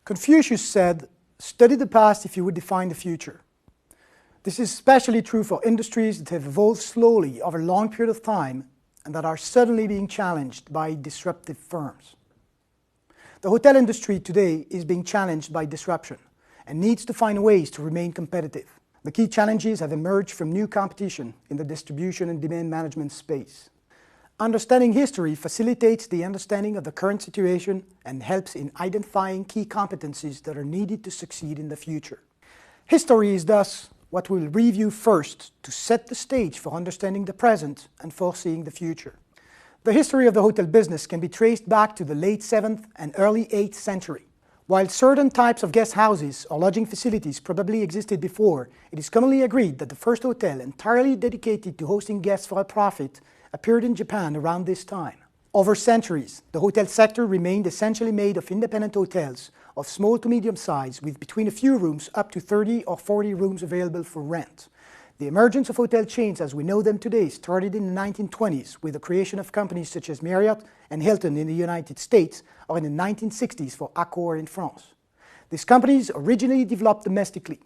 Confucius said, "Study the past if you would define the future." This is especially true for industries that have evolved slowly over a long period of time and that are suddenly being challenged by disruptive firms. The hotel industry today is being challenged by disruption and needs to find ways to remain competitive. The key challenges have emerged from new competition in the distribution and demand management space. Understanding history facilitates the understanding of the current situation and helps in identifying key competencies that are needed to succeed in the future. History is thus what we'll review first to set the stage for understanding the present and foreseeing the future. The history of the hotel business can be traced back to the late 7th and early 8th century. While certain types of guest houses or lodging facilities probably existed before, it is commonly agreed that the first hotel entirely dedicated to hosting guests for a profit appeared in Japan around this time. Over centuries, the hotel sector remained essentially made of independent hotels of small to medium size with between a few rooms up to 30 or 40 rooms available for rent. The emergence of hotel chains as we know them today started in the 1920s with the creation of companies such as Marriott and Hilton in the United States or in the 1960s for Accor in France. These companies originally developed domestically.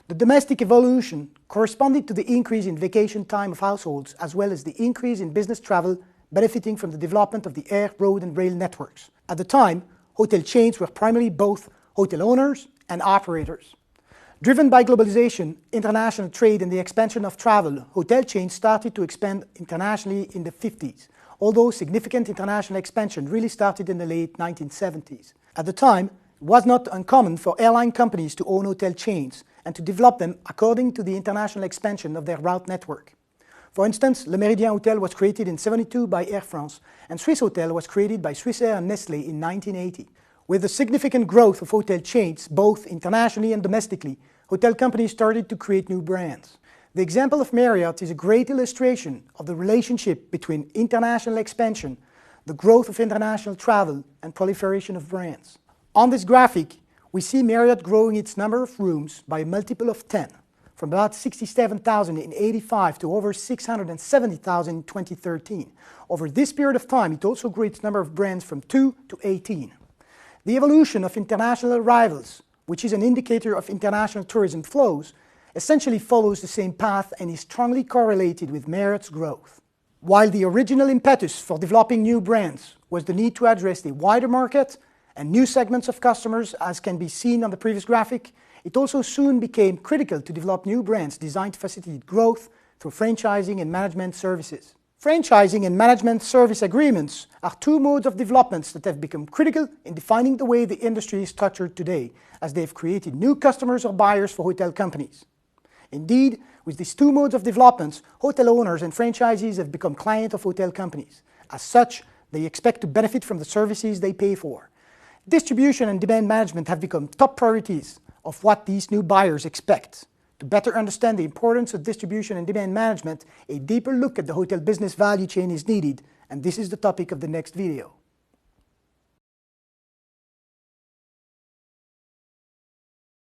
The domestic evolution corresponded to the increase in vacation time of households as well as the increase in business travel benefiting from the development of the air, road and rail networks. At the time, hotel chains were primarily both hotel owners and operators. Driven by globalization, international trade and the expansion of travel, hotel chains started to expand internationally in the 50s, although significant international expansion really started in the late 1970s. At the time, it was not uncommon for airline companies to own hotel chains and to develop them according to the international expansion of their route network. For instance, Le Méridien Hotel was created in 1972 by Air France, and Swiss Hotel was created by Swissair and Nestlé in 1980. With the significant growth of hotel chains, both internationally and domestically, hotel companies started to create new brands. The example of Marriott is a great illustration of the relationship between international expansion, the growth of international travel, and proliferation of brands. On this graphic, we see Marriott growing its number of rooms by a multiple of 10, from about 67,000 in 1985 to over 670,000 in 2013. Over this period of time, it also grew its number of brands from 2 to 18. The evolution of international arrivals, which is an indicator of international tourism flows, essentially follows the same path and is strongly correlated with Marriott's growth. While the original impetus for developing new brands was the need to address the wider market and new segments of customers, as can be seen on the previous graphic, it also soon became critical to develop new brands designed to facilitate growth through franchising and management services. Franchising and management service agreements are two modes of developments that have become critical in defining the way the industry is structured today, as they have created new customers or buyers for hotel companies. Indeed, with these two modes of developments, hotel owners and franchisees have become clients of hotel companies. As such, they expect to benefit from the services they pay for. Distribution and demand management have become top priorities of what these new buyers expect. To better understand the importance of distribution and demand management, a deeper look at the hotel business value chain is needed, and this is the topic of the next video.